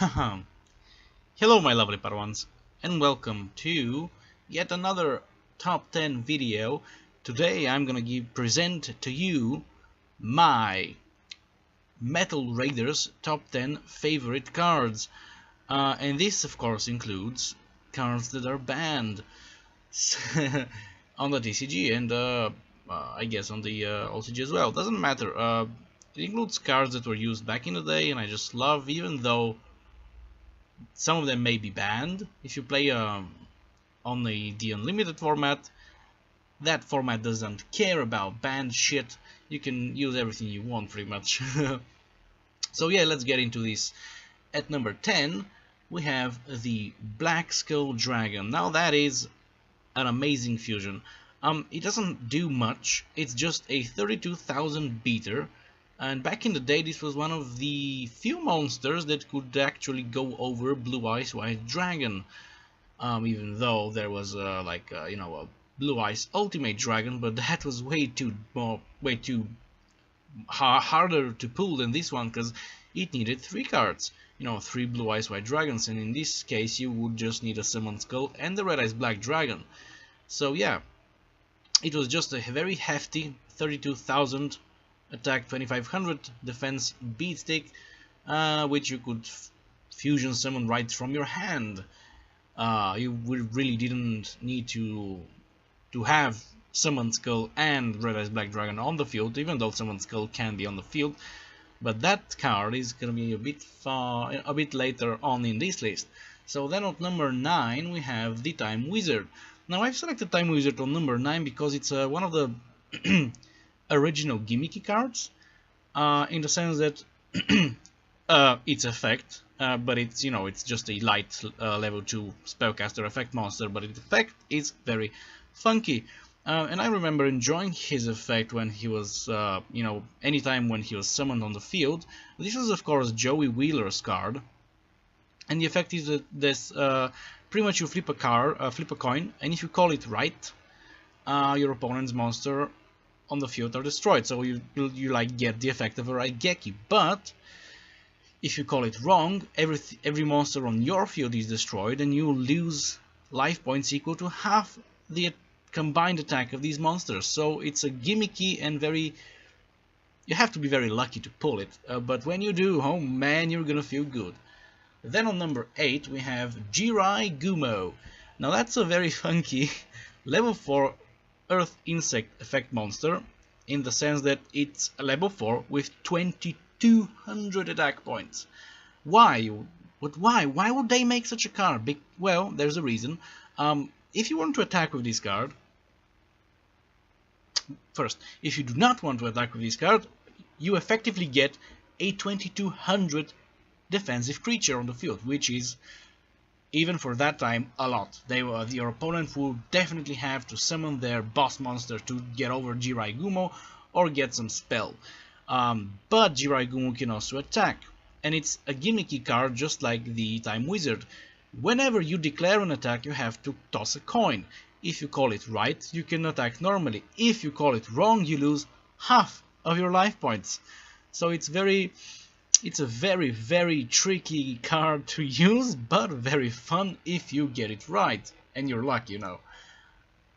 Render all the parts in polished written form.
Hello my lovely Padawans, and welcome to yet another top 10 video. Today I'm gonna present to you my Metal Raiders top 10 favorite cards. And this of course includes cards that are banned on the TCG and I guess on the OCG as well. Doesn't matter. It includes cards that were used back in the day and I just love, even though some of them may be banned. If you play on the unlimited format, that format doesn't care about banned shit. You can use everything you want pretty much. So yeah, let's get into this. At number 10 we have the Black Skull Dragon. Now that is an amazing fusion. It doesn't do much, it's just a 32,000 beater, and back in the day this was one of the few monsters that could actually go over Blue Eyes White Dragon, even though there was you know, a Blue Eyes Ultimate Dragon, but that was way too harder to pull than this one, because it needed 3 cards, you know, 3 Blue Eyes White Dragons, and in this case you would just need a Summon Skull and the Red Eyes Black Dragon. So yeah, it was just a very hefty 32,000 attack, 2500 defense beat stick, which you could fusion summon right from your hand. You really didn't need to have Summon Skull and Red Eyes Black Dragon on the field, even though Summon Skull can be on the field. But that card is gonna be a bit later on in this list. So then at number 9 we have the Time Wizard. Now I've selected Time Wizard on number 9 because it's one of the original gimmicky cards, in the sense that its effect, but it's, you know, it's just a light level 2 spellcaster effect monster, but its effect is very funky. And I remember enjoying his effect when he was, you know, anytime when he was summoned on the field. This is of course Joey Wheeler's card, and the effect is that this pretty much you flip a coin, and if you call it right, your opponent's monster on the field are destroyed. So you like get the effect of a Raigeki. But if you call it wrong, every monster on your field is destroyed, and you lose life points equal to half the combined attack of these monsters. So it's a gimmicky and very, you have to be very lucky to pull it, but when you do, oh man, you're gonna feel good. Then on number 8 we have Jirai Gumo. Now that's a very funky level 4 Earth Insect effect monster, in the sense that it's a level 4 with 2200 attack points. Why? But why? Why would they make such a card? Well, there's a reason. If you want to attack with this card, first, if you do not want to attack with this card, you effectively get a 2200 defensive creature on the field, which is, even for that time, a lot. Your opponent will definitely have to summon their boss monster to get over Jirai Gumo or get some spell. But Jirai Gumo can also attack, and it's a gimmicky card just like the Time Wizard. Whenever you declare an attack, you have to toss a coin. If you call it right, you can attack normally. If you call it wrong, you lose half of your life points. So it's a very tricky card to use, but very fun if you get it right, and you're lucky, you know.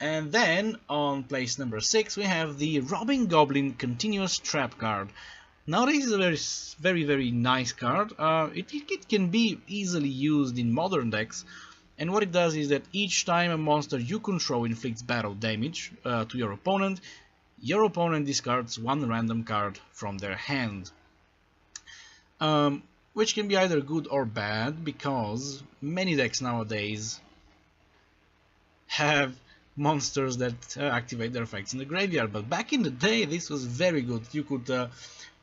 And then on place number 6 we have the Robbing Goblin Continuous Trap card. Now this is a very nice card. It can be easily used in modern decks, and what it does is that each time a monster you control inflicts battle damage to your opponent discards 1 random card from their hand. Which can be either good or bad, because many decks nowadays have monsters that activate their effects in the graveyard, but back in the day this was very good. You could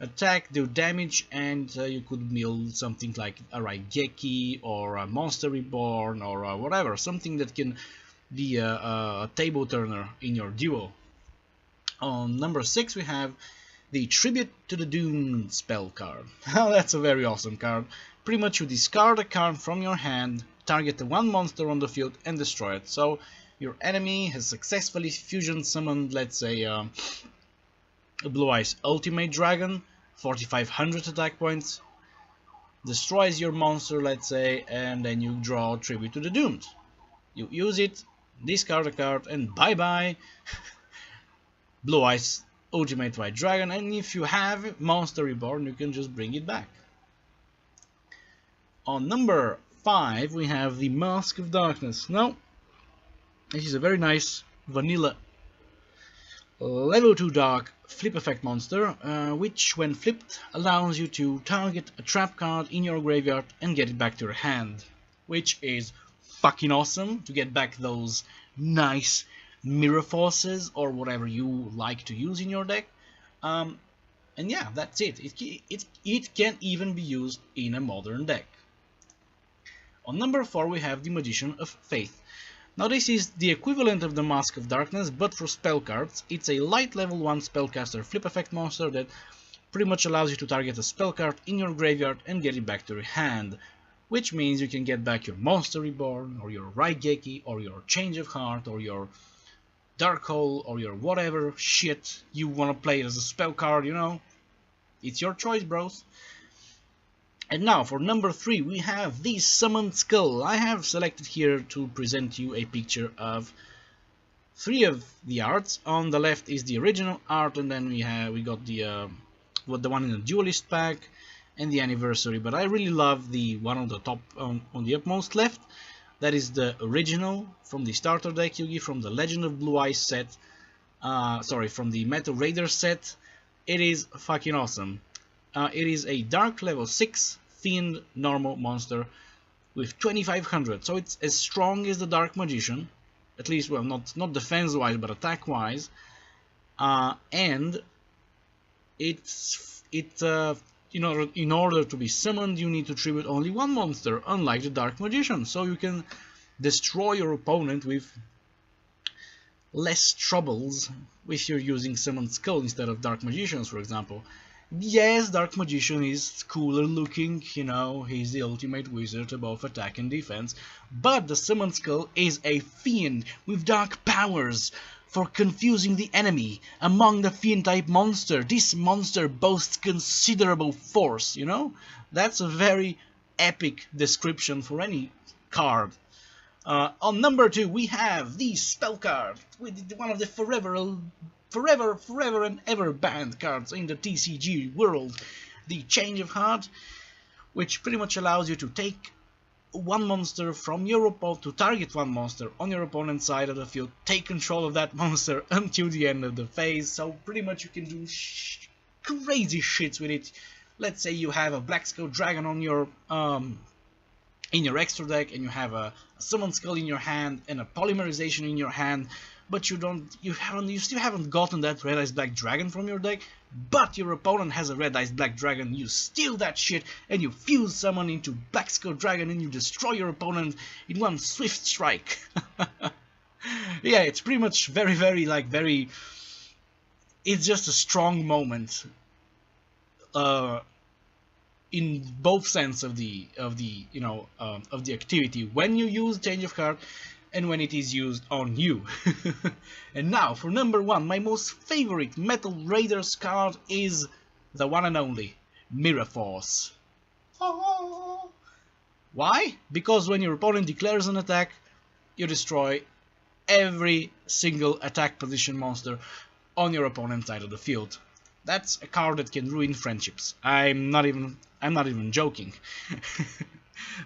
attack, do damage, and you could mill something like a Raigeki or a Monster Reborn or whatever, something that can be a table turner in your duo. On number 6 we have the Tribute to the Doomed spell card. Now that's a very awesome card. Pretty much you discard a card from your hand, target the 1 monster on the field and destroy it. So your enemy has successfully fusion summoned, let's say, a Blue Eyes Ultimate Dragon, 4500 attack points. destroys your monster, let's say, and then you draw Tribute to the Doomed. You use it, discard a card, and bye bye. Blue Eyes Ultimate White Dragon, and if you have Monster Reborn, you can just bring it back. On number 5, we have the Mask of Darkness. Now, this is a very nice vanilla level 2 dark flip effect monster, which when flipped allows you to target a trap card in your graveyard and get it back to your hand, which is fucking awesome to get back those nice mirror forces or whatever you like to use in your deck. And yeah, that's it. It can even be used in a modern deck. On number 4 we have the Magician of Faith. Now this is the equivalent of the Mask of Darkness, but for spell cards. It's a light level 1 spellcaster flip effect monster that pretty much allows you to target a spell card in your graveyard and get it back to your hand, which means you can get back your Monster Reborn, or your Raigeki, or your Change of Heart, or your Dark Hole, or your whatever shit you want to play as a spell card, you know. It's your choice, bros. And now for number 3 we have the Summoned Skull. I have selected here to present you a picture of 3 of the arts. On the left is the original art, and then we got the one in the Duelist pack and the Anniversary. But I really love the one on the top, on the upmost left. That is the original from the starter deck Yugi, from the Legend of Blue Eyes set. Sorry, from the Metal Raider set. It is fucking awesome. It is a dark level 6 Fiend normal monster with 2500, so it's as strong as the Dark Magician, at least, well, not defense wise but attack wise, and you know, in order to be summoned you need to tribute only one monster, unlike the Dark Magician, so you can destroy your opponent with less troubles if you're using Summoned Skull instead of Dark Magicians, for example. Yes, Dark Magician is cooler looking, you know, he's the ultimate wizard above attack and defense, but the Summoned Skull is a fiend with dark powers for confusing the enemy. Among the fiend type monster, this monster boasts considerable force, you know? That's a very epic description for any card. On number 2 we have the spell card, with one of the forever and ever banned cards in the TCG world, the Change of Heart, which pretty much allows you to take one monster from your opponent, to target one monster on your opponent's side of the field, take control of that monster until the end of the phase, so pretty much you can do crazy shits with it. Let's say you have a Black Skull Dragon on your in your extra deck, and you have a Summoned Skull in your hand and a Polymerization in your hand, but you still haven't gotten that Red Eyes Black Dragon from your deck, but your opponent has a Red Eyes Black Dragon. You steal that shit and you fuse summon into Black Skull Dragon and you destroy your opponent in one swift strike. Yeah, it's pretty much very it's just a strong moment in both sense of the activity, when you use Change of Heart and when it is used on you. And now for number 1, my most favorite Metal Raiders card is the one and only Mirror Force. Oh. Why? Because when your opponent declares an attack, you destroy every single attack position monster on your opponent's side of the field. That's a card that can ruin friendships. I'm not even joking.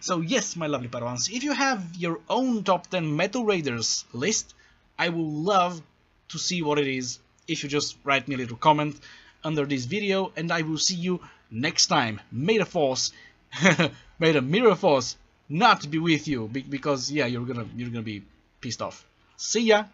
So yes, my lovely Padawans, if you have your own top 10 Metal Raiders list, I will love to see what it is if you just write me a little comment under this video, and I will see you next time. May the Force, may the Mirror Force not be with you, because yeah, you're gonna be pissed off. See ya!